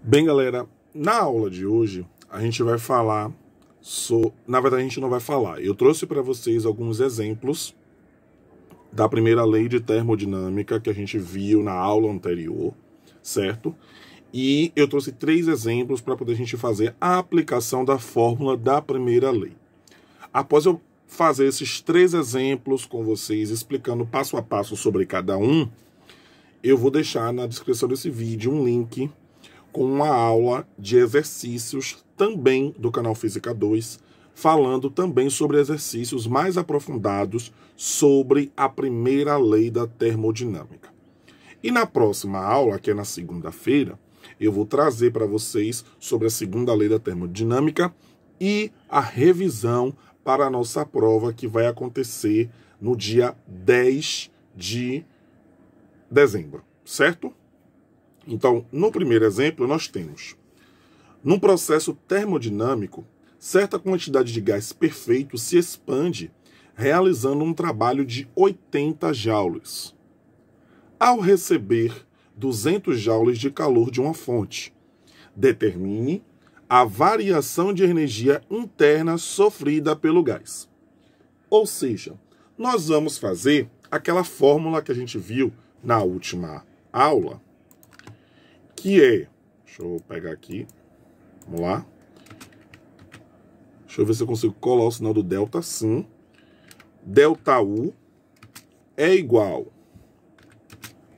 Bem, galera, na aula de hoje a gente vai falar na verdade, a gente não vai falar. Eu trouxe para vocês alguns exemplos da primeira lei de termodinâmica que a gente viu na aula anterior, certo? E eu trouxe 3 exemplos para poder a gente fazer a aplicação da fórmula da primeira lei. Após eu fazer esses 3 exemplos com vocês, explicando passo a passo sobre cada um, eu vou deixar na descrição desse vídeo um link com uma aula de exercícios também do canal Física 2, falando também sobre exercícios mais aprofundados sobre a primeira lei da termodinâmica. E na próxima aula, que é na segunda-feira, eu vou trazer para vocês sobre a segunda lei da termodinâmica e a revisão para a nossa prova, que vai acontecer no dia 10 de dezembro, certo? Então, no primeiro exemplo, nós temos, num processo termodinâmico, certa quantidade de gás perfeito se expande, realizando um trabalho de 80 joules. Ao receber 200 joules de calor de uma fonte, determine a variação de energia interna sofrida pelo gás. Ou seja, nós vamos fazer aquela fórmula que a gente viu na última aula, que é, deixa eu pegar aqui, vamos lá, deixa eu ver se eu consigo colar o sinal do delta, sim, delta U é igual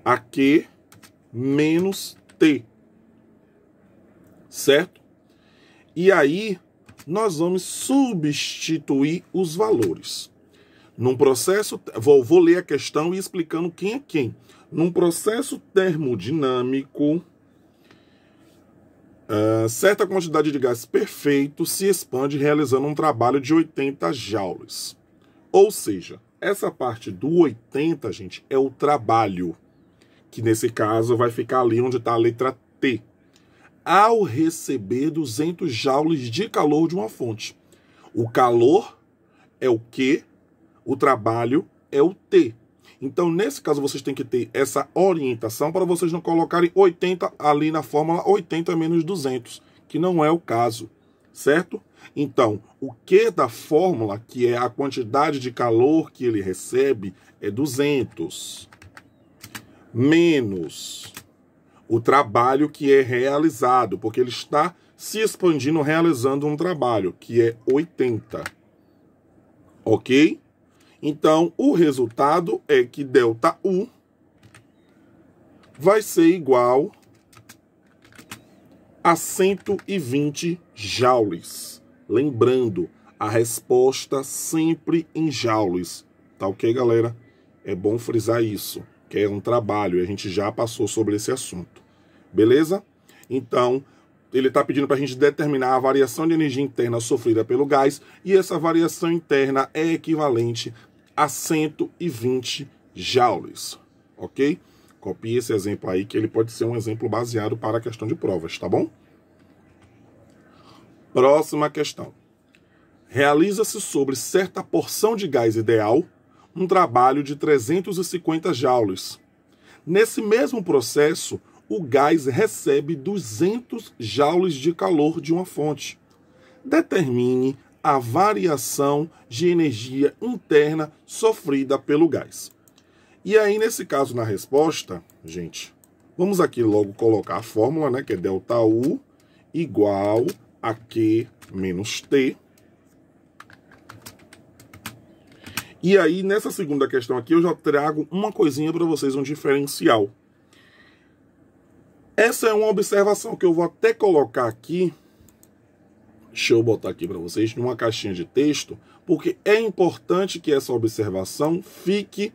a Q menos T, certo? E aí, nós vamos substituir os valores. Num processo, vou ler a questão e explicando quem é quem. Num processo termodinâmico, certa quantidade de gás perfeito se expande realizando um trabalho de 80 joules. Ou seja, essa parte do 80, gente, é o trabalho, que nesse caso vai ficar ali onde está a letra T. Ao receber 200 joules de calor de uma fonte. O calor é o Q, o trabalho é o T. Então, nesse caso, vocês têm que ter essa orientação para vocês não colocarem 80 ali na fórmula 80 menos 200, que não é o caso, certo? Então, o Q da fórmula, que é a quantidade de calor que ele recebe, é 200, menos o trabalho que é realizado, porque ele está se expandindo realizando um trabalho, que é 80, ok? Então, o resultado é que delta U vai ser igual a 120 joules. Lembrando, a resposta sempre em joules. Tá ok, galera? É bom frisar isso, que é um trabalho, e a gente já passou sobre esse assunto. Beleza? Então, ele está pedindo para a gente determinar a variação de energia interna sofrida pelo gás, e essa variação interna é equivalente a 120 joules, ok? Copie esse exemplo aí, que ele pode ser um exemplo baseado para a questão de provas, tá bom? Próxima questão. Realiza-se sobre certa porção de gás ideal um trabalho de 350 joules. Nesse mesmo processo, o gás recebe 200 joules de calor de uma fonte. Determine a variação de energia interna sofrida pelo gás. E aí, nesse caso, na resposta, gente, vamos aqui logo colocar a fórmula, né, que é delta U igual a Q menos T. E aí, nessa segunda questão aqui, eu já trago uma coisinha para vocês, um diferencial. Essa é uma observação que eu vou até colocar aqui. Deixa eu botar aqui para vocês numa caixinha de texto, porque é importante que essa observação fique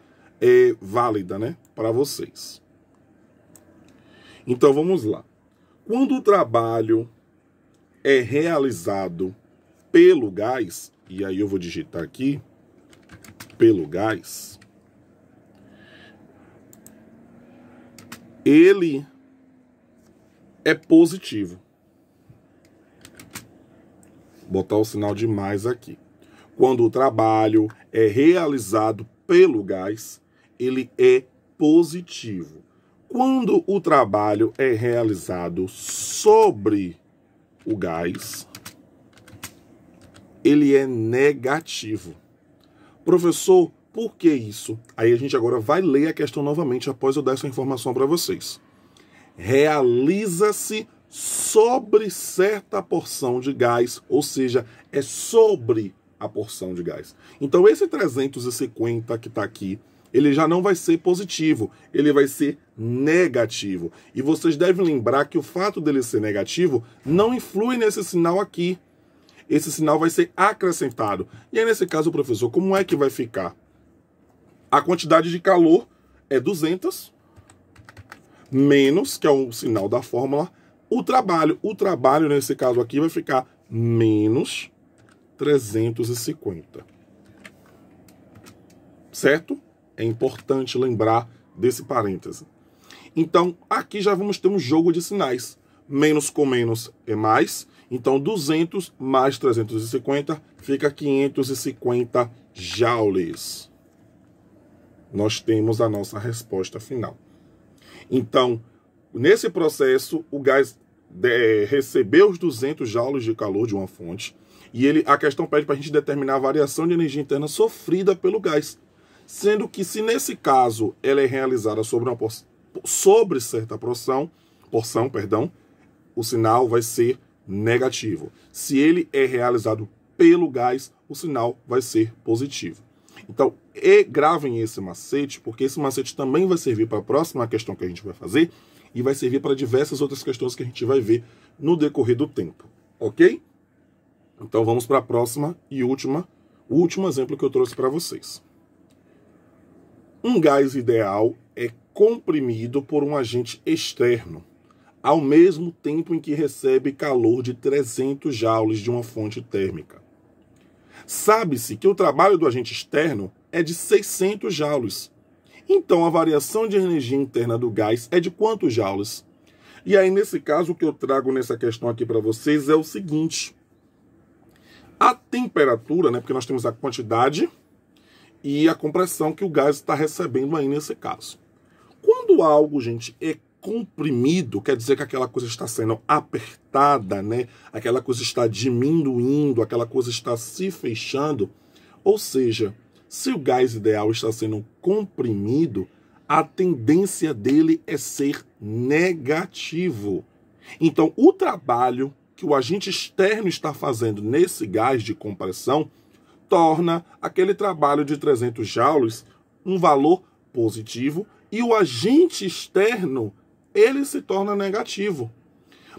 válida, né, para vocês. Então, vamos lá. Quando o trabalho é realizado pelo gás, e aí eu vou digitar aqui, pelo gás, ele é positivo. Botar o sinal de mais aqui. Quando o trabalho é realizado pelo gás, ele é positivo. Quando o trabalho é realizado sobre o gás, ele é negativo. Professor, por que isso? Aí a gente agora vai ler a questão novamente após eu dar essa informação para vocês. Realiza-se sobre certa porção de gás, ou seja, é sobre a porção de gás. Então esse 350 que está aqui, ele já não vai ser positivo, ele vai ser negativo. E vocês devem lembrar que o fato dele ser negativo não influi nesse sinal aqui. Esse sinal vai ser acrescentado. E aí nesse caso, professor, como é que vai ficar? A quantidade de calor é 200 menos, que é o sinal da fórmula, o trabalho. O trabalho, nesse caso aqui, vai ficar menos 350. Certo? É importante lembrar desse parêntese. Então, aqui já vamos ter um jogo de sinais. Menos com menos é mais. Então, 200 mais 350 fica 550 joules. Nós temos a nossa resposta final. Então, nesse processo, o gás recebeu os 200 joules de calor de uma fonte e a questão pede para a gente determinar a variação de energia interna sofrida pelo gás. Sendo que, se nesse caso ela é realizada sobre certa porção, o sinal vai ser negativo. Se ele é realizado pelo gás, o sinal vai ser positivo. Então, gravem esse macete, porque esse macete também vai servir para a próxima questão que a gente vai fazer e vai servir para diversas outras questões que a gente vai ver no decorrer do tempo, ok? Então, vamos para a próxima e o último exemplo que eu trouxe para vocês. Um gás ideal é comprimido por um agente externo, ao mesmo tempo em que recebe calor de 300 joules de uma fonte térmica. Sabe-se que o trabalho do agente externo é de 600 joules. Então, a variação de energia interna do gás é de quantos joules? E aí, nesse caso, o que eu trago nessa questão aqui para vocês é o seguinte. A temperatura, né, porque nós temos a quantidade e a compressão que o gás está recebendo aí nesse caso. Quando algo, gente, é comprimido, quer dizer que aquela coisa está sendo apertada, né? Aquela coisa está diminuindo, aquela coisa está se fechando. Ou seja, se o gás ideal está sendo comprimido, a tendência dele é ser negativo. Então, o trabalho que o agente externo está fazendo nesse gás de compressão torna aquele trabalho de 300 joules um valor positivo e o agente externo ele se torna negativo.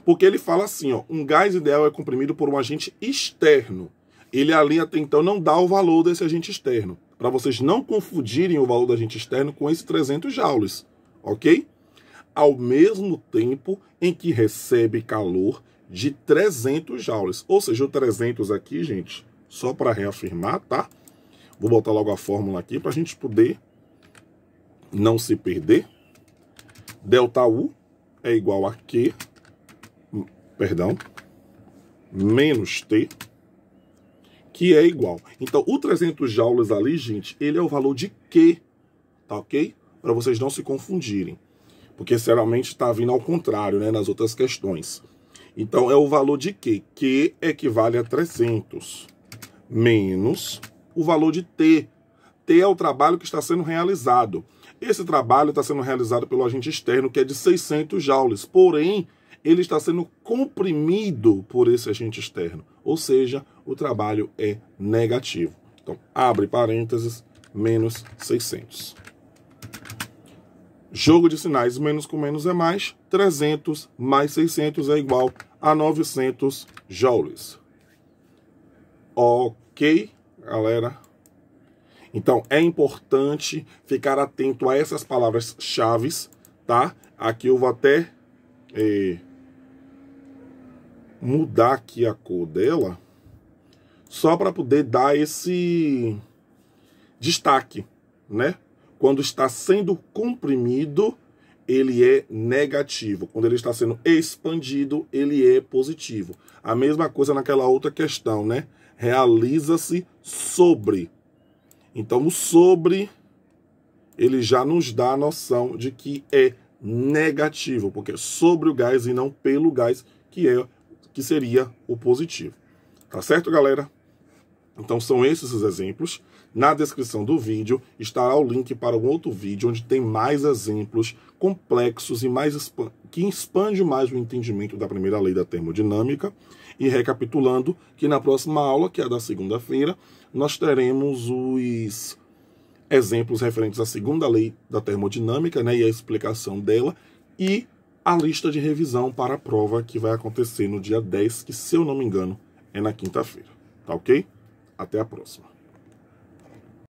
Porque ele fala assim, ó, um gás ideal é comprimido por um agente externo. Ele ali até então não dá o valor desse agente externo. Para vocês não confundirem o valor do agente externo com esse 300 joules, ok? Ao mesmo tempo em que recebe calor de 300 joules. Ou seja, o 300 aqui, gente, só para reafirmar, tá? Vou botar logo a fórmula aqui para a gente poder não se perder. ΔU é igual a Q, menos T, que é igual. Então, o 300 joules ali, gente, ele é o valor de Q, tá ok? Para vocês não se confundirem. Porque, geralmente, está vindo ao contrário, né, nas outras questões. Então, é o valor de Q. Q equivale a 300, menos o valor de T. T é o trabalho que está sendo realizado. Esse trabalho está sendo realizado pelo agente externo, que é de 600 joules. Porém, ele está sendo comprimido por esse agente externo. Ou seja, o trabalho é negativo. Então, abre parênteses, menos 600. Jogo de sinais, menos com menos é mais. 300 mais 600 é igual a 900 joules. Ok, galera? Então, é importante ficar atento a essas palavras-chave, tá? Aqui eu vou até mudar aqui a cor dela, só para poder dar esse destaque, né? Quando está sendo comprimido, ele é negativo. Quando ele está sendo expandido, ele é positivo. A mesma coisa naquela outra questão, né? Realiza-se sobre. Então, o sobre, ele já nos dá a noção de que é negativo, porque é sobre o gás e não pelo gás, que seria o positivo. Tá certo, galera? Então são esses os exemplos. Na descrição do vídeo estará o link para um outro vídeo onde tem mais exemplos complexos e que expande mais o entendimento da primeira lei da termodinâmica. E recapitulando, que na próxima aula, que é a da segunda-feira, nós teremos os exemplos referentes à segunda lei da termodinâmica, né, e a explicação dela, e a lista de revisão para a prova que vai acontecer no dia 10, que, se eu não me engano, é na quinta-feira. Tá ok? Até a próxima.